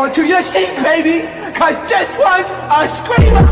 onto your seat, baby, because this one's a screamer.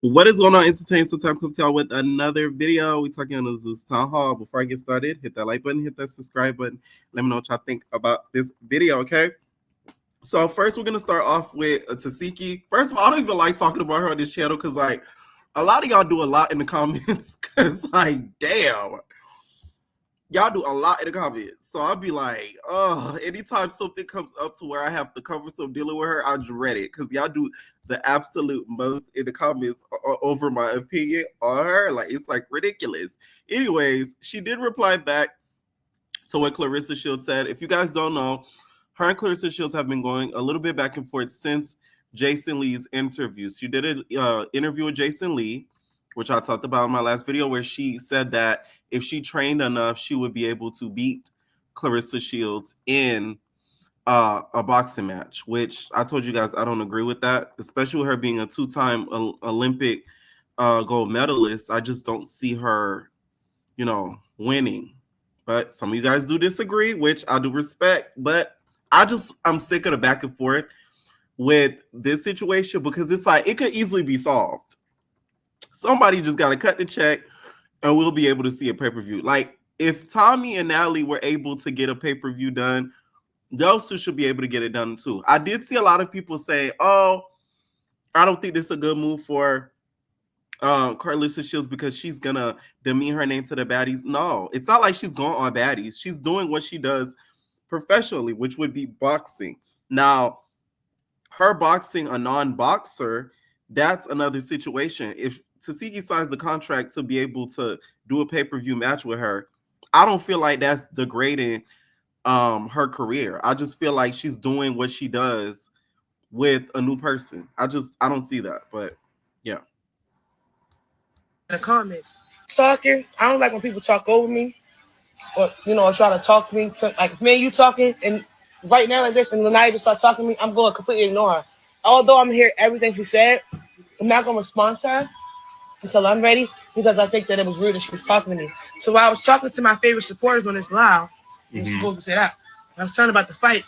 What is going on, Entertain? So time come to y'all with another video. We're talking on the Zeus Town Hall. Before I get started, hit that like button, hit that subscribe button. Let me know what y'all think about this video, okay? So first, we're going to start off with Tesehki. First of all, I don't even like talking about her on this channel because, like, a lot of y'all do a lot in the comments because, like, damn. Y'all do a lot in the comments. So I'll be like, oh, anytime something comes up to where I have to cover some dealing with her, I dread it because y'all do the absolute most in the comments over my opinion on her. Like, it's like ridiculous. Anyways, she did reply back to what Claressa Shields said. If you guys don't know, her and Claressa Shields have been going a little bit back and forth since Jason Lee's interviews. She did an interview with Jason Lee, which I talked about in my last video, where she said that if she trained enough, she would be able to beat Claressa Shields in a boxing match, which I told you guys I don't agree with that, especially with her being a two-time Olympic gold medalist. I just don't see her, winning. But some of you guys do disagree, which I do respect, but I'm sick of the back and forth with this situation because it's like it could easily be solved. Somebody just got to cut the check and we'll be able to see a pay-per-view. Like, if Tommy and Natalie were able to get a pay-per-view done, those two should be able to get it done too. I did see a lot of people say, oh, I don't think this is a good move for Claressa Shields because she's going to demean her name to the baddies. No, it's not like she's going on baddies. She's doing what she does professionally, which would be boxing. Now, her boxing a non-boxer, that's another situation. If Tesehki signs the contract to be able to do a pay-per-view match with her, I don't feel like that's degrading her career. I just feel like she's doing what she does with a new person. I don't see that, but yeah. In the comments, talking, I don't like when people talk over me or try to talk to me. Like, if me and you talking and right now like this, and when I just start talking to me, I'm going to completely ignore her. Although I'm hearing everything she said, I'm not going to respond to her until I'm ready because I think that it was rude that she was talking to me. So while I was talking to my favorite supporters on this live, I'm supposed to say that, I was talking about the fight,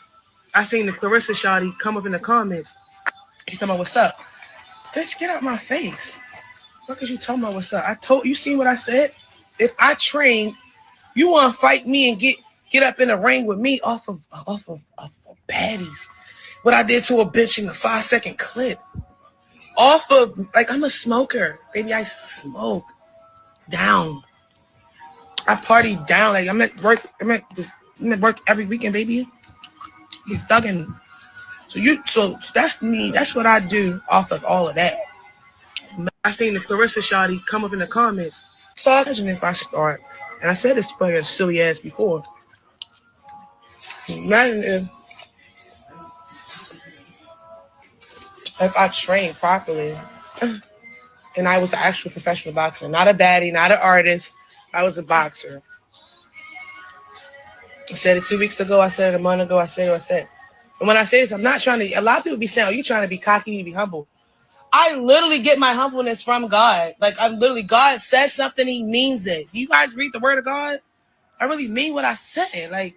I seen the Claressa shawty come up in the comments. He's talking about, what's up? Bitch, get out my face. What is you talking about, what's up? You seen what I said? If I train, you want to fight me and get up in the ring with me off of Baddies. What I did to a bitch in a 5-second clip. Off of, like, I'm a smoker. Baby, I smoke down. I party down. Like, I'm at work. I'm at work every weekend, baby. You thugging. So that's me. That's what I do off of all of that. I seen the Claressa shawty come up in the comments. So imagine if I start, and I said this fucking silly ass before. Imagine if I trained properly and I was an actual professional boxer, not a baddie, not an artist. I was a boxer. I said it 2 weeks ago. I said it a month ago. I said what I said. And when I say this, I'm not trying to, a lot of people be saying, oh, you trying to be cocky, you be humble. I literally get my humbleness from God. Like, God says something, he means it. You guys read the word of God? I really mean what I said. Like,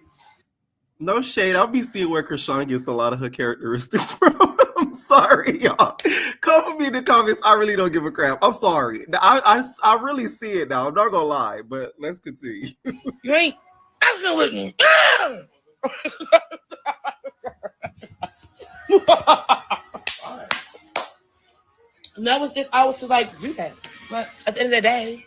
no shade. I'll be seeing where Krishan gets a lot of her characteristics from. I'm sorry, y'all. Come for me in the comments. I really don't give a crap. I'm sorry. I really see it now. I'm not gonna lie, but let's continue. You ain't acting with me. And that was if I was to like do that. But at the end of the day,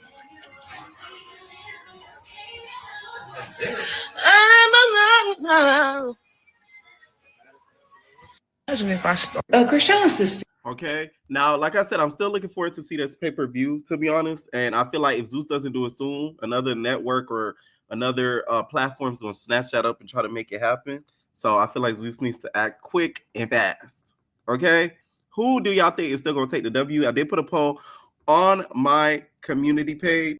imagine if I start Christian sister. Okay. Now, like I said, I'm still looking forward to see this pay-per-view, to be honest. And I feel like if Zeus doesn't do it soon, another network or another platform is going to snatch that up and try to make it happen. So I feel like Zeus needs to act quick and fast. Okay. Who do y'all think is still going to take the W? I did put a poll on my community page.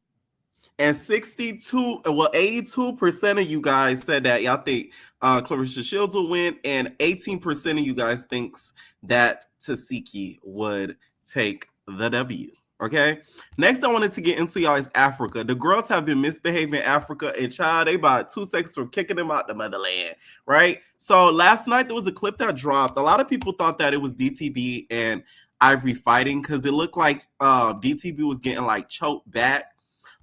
And 82% of you guys said that y'all think Claressa Shields will win, and 18% of you guys thinks that Tesehki would take the W. Okay. Next, I wanted to get into y'all is Africa. The girls have been misbehaving in Africa, and child, they about 2 seconds from kicking them out the motherland, right? So last night there was a clip that dropped. A lot of people thought that it was DTB and Ivory fighting because it looked like DTB was getting like choked back.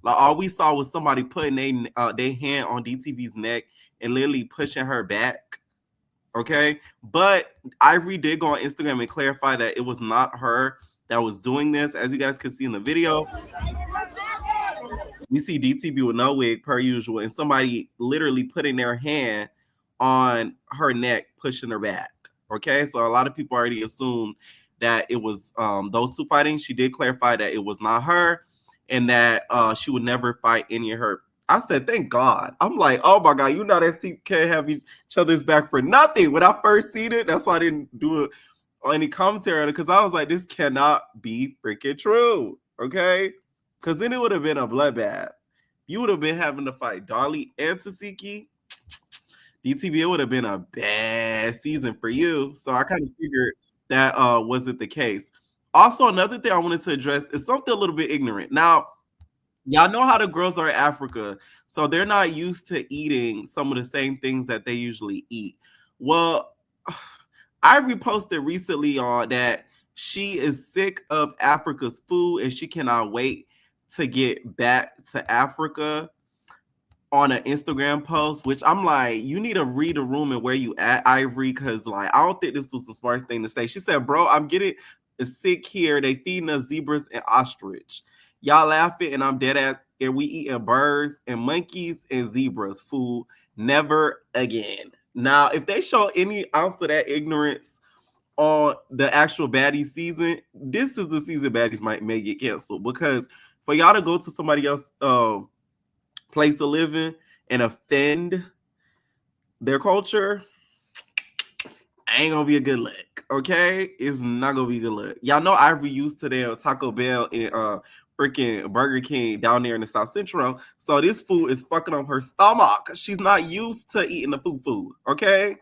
Like all we saw was somebody putting their hand on DTB's neck and literally pushing her back. Okay, but Ivory did go on Instagram and clarify that it was not her that was doing this. As you guys can see in the video, we see DTB with no wig per usual, and somebody literally putting their hand on her neck, pushing her back. Okay, so a lot of people already assumed that it was those two fighting. She did clarify that it was not her, and that she would never fight any of her. I said, thank God. I'm like, oh my God, you know that can't have each other's back for nothing. When I first seen it, that's why I didn't do it on any commentary on it, because I was like, this cannot be freaking true. Okay? Because then it would have been a bloodbath. You would have been having to fight Dolly and Tesehki. DTV, it would have been a bad season for you. So I kind of figured that wasn't the case. Also, another thing I wanted to address is something a little bit ignorant. Now, y'all know how the girls are in Africa, so they're not used to eating some of the same things that they usually eat. Well, I reposted recently on that she is sick of Africa's food and she cannot wait to get back to Africa on an Instagram post, which I'm like, you need to read the room and where you at, Ivory, because like I don't think this was the smartest thing to say. She said, bro, I'm getting sick here. They feeding us zebras and ostrich. Y'all laughing and I'm dead ass, and we eating birds and monkeys and zebras food. Never again. Now, if they show any ounce of that ignorance on the actual Baddies season, this is the season Baddies may get canceled, because for y'all to go to somebody else place of living and offend their culture ain't gonna be a good look. Okay, it's not gonna be a good look. Y'all know Ivory used to their Taco Bell and freaking Burger King down there in the South Central, so this food is fucking up her stomach. She's not used to eating the food. Okay,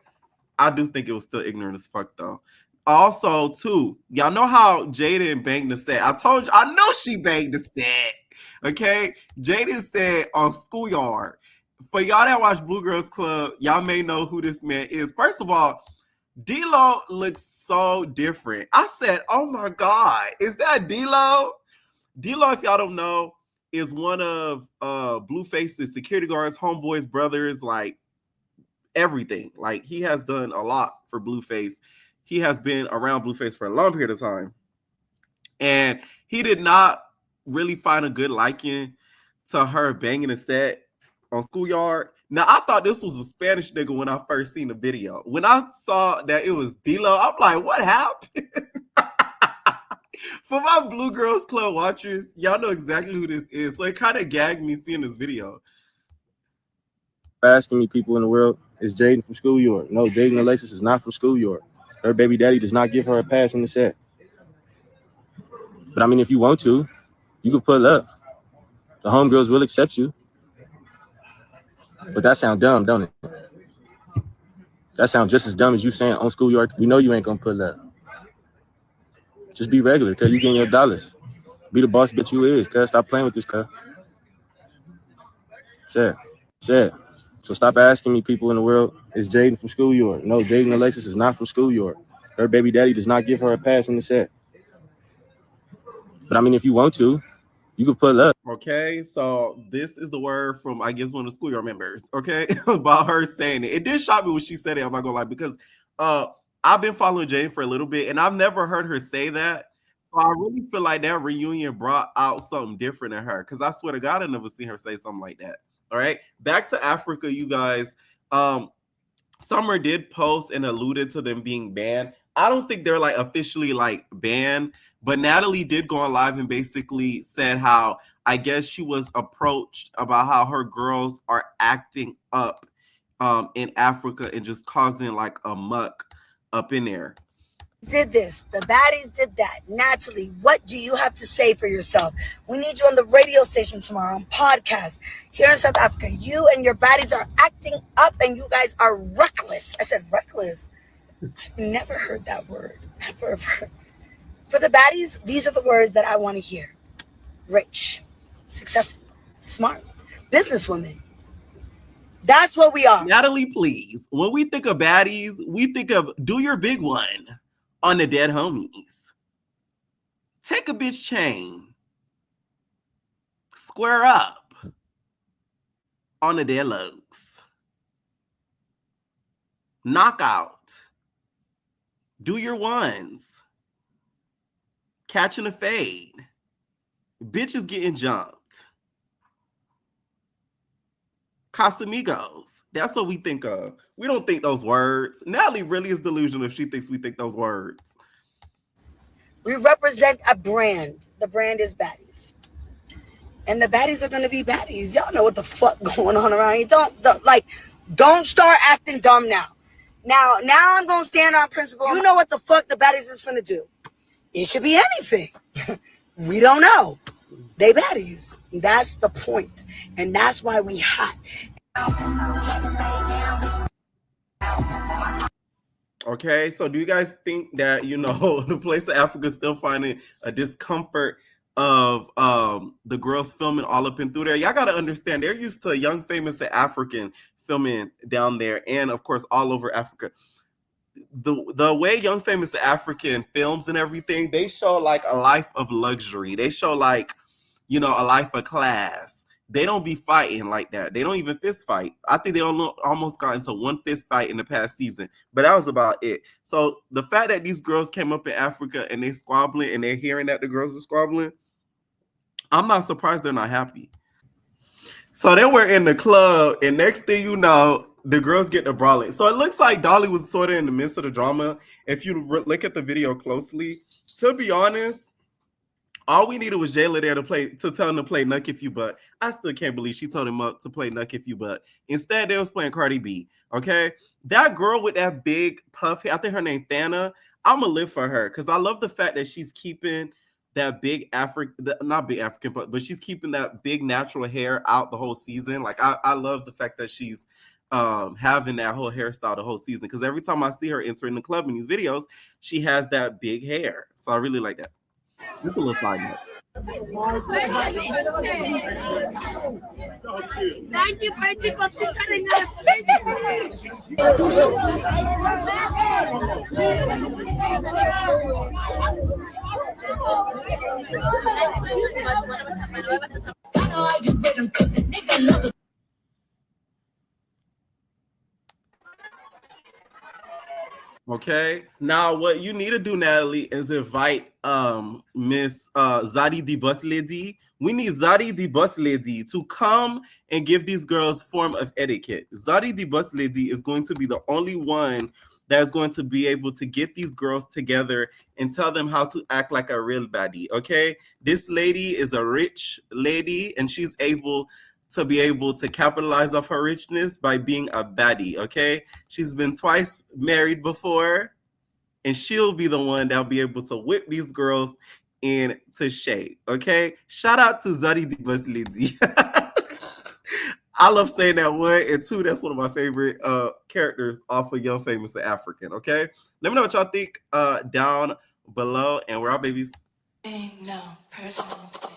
I do think it was still ignorant as fuck though. Also, too, y'all know how Jaidyn banged the set. I told you, I know she banged the set. Okay, Jaidyn said on Schoolyard. For y'all that watch Blue Girls Club, y'all may know who this man is. First of all, D-Lo looks so different. I said, oh my God, is that D-Lo? D-Lo, if y'all don't know, is one of Blueface's security guards, homeboys, brothers, like everything. Like he has done a lot for Blueface. He has been around Blueface for a long period of time. And he did not really find a good liking to her banging a set on Schoolyard. Now, I thought this was a Spanish nigga when I first seen the video. When I saw that it was D-Lo, I'm like, what happened? For my Blue Girls Club watchers, y'all know exactly who this is. So it kind of gagged me seeing this video. Asking me people in the world, is Jaidyn from Schoolyard? No, Jaidyn Alexis is not from Schoolyard. Her baby daddy does not give her a pass in the set. But I mean, if you want to, you can pull up. The homegirls will accept you. But that sounds dumb, don't it? That sounds just as dumb as you saying on Schoolyard, we know you ain't gonna pull up. Just be regular, cause you getting your dollars. Be the boss bitch you is, cuz stop playing with this, cuz. Shit. So stop asking me people in the world, is Jaidyn from Schoolyard? No, Jaidyn Alexis is not from Schoolyard. Her baby daddy does not give her a pass in the set. But I mean, if you want to, you can pull up. Okay, so this is the word from, I guess, one of the Schoolyard members, okay, about her saying it. It did shock me when she said it, I'm not gonna lie, because I've been following Jaidyn for a little bit, and I've never heard her say that. So I really feel like that reunion brought out something different in her, because I swear to God, I never seen her say something like that. All right, back to Africa, you guys. Summer did post and alluded to them being banned. I don't think they're like officially like banned, but Natalie did go on live and basically said how I guess she was approached about how her girls are acting up in Africa and just causing like a muck up in there. did this, the baddies did that. Natalie, what do you have to say for yourself? We need you on the radio station tomorrow, on podcast here in South Africa. You and your baddies are acting up and you guys are reckless. I said reckless. I've never heard that word ever. For the baddies, these are the words that I want to hear. Rich, successful, smart, businesswoman. That's what we are. Natalie, please. When we think of baddies, we think of do your big one on the dead homies. Take a bitch chain. Square up on the dead lows. Knockout. Do your ones. Catching a fade. Bitches getting jumped. Casamigos. That's what we think of. We don't think those words. Natalie really is delusional if she thinks we think those words. We represent a brand. The brand is baddies. And the baddies are going to be baddies. Y'all know what the fuck going on around here. Don't start acting dumb now. Now I'm going to stand on principle. You know what the fuck the baddies is going to do. It could be anything. We don't know. They baddies. That's the point. And that's why we hot. Okay, so do you guys think that, the place of Africa is still finding a discomfort of the girls filming all up and through there? Y'all got to understand, they're used to Young Famous African filming down there and, of course, all over Africa. The way Young Famous African films and everything, they show like a life of luxury. They show like, a life of class. They don't be fighting like that. They don't even fist fight. I think they almost got into one fist fight in the past season, but that was about it. So the fact that these girls came up in Africa and they squabbling and they're hearing that the girls are squabbling, I'm not surprised they're not happy. So they were in the club, and next thing you know, the girls get the brawling. So it looks like Dolly was sort of in the midst of the drama. If you look at the video closely, to be honest, all we needed was Jayla there to tell him to play Nuck If You Butt. I still can't believe she told him up to play Nuck If You Butt. Instead, they was playing Cardi B. Okay, that girl with that big puff hair, I think her name Thana. I'ma live for her because I love the fact that she's keeping that big not big African, but she's keeping that big natural hair out the whole season. Like I love the fact that she's having that whole hairstyle the whole season because every time I see her entering the club in these videos, she has that big hair. So I really like that. This is a little side note. Thank you, Betty, for featuring us. Okay, now what you need to do, Natalie, is invite Miss Zadi the Bus Lady. We need Zadi the Bus Lady to come and give these girls form of etiquette. Zadi the Bus Lady is going to be the only one that is going to be able to get these girls together and tell them how to act like a real baddie. Okay, this lady is a rich lady and she's able to capitalize off her richness by being a baddie, okay? She's been twice married before, and she'll be the one that'll be able to whip these girls into shape, okay? Shout out to Zadi the Bus Lady. I love saying that one, and two, that's one of my favorite characters off of Young Famous African, okay? Let me know what y'all think down below, and we're out, babies. No personal thing.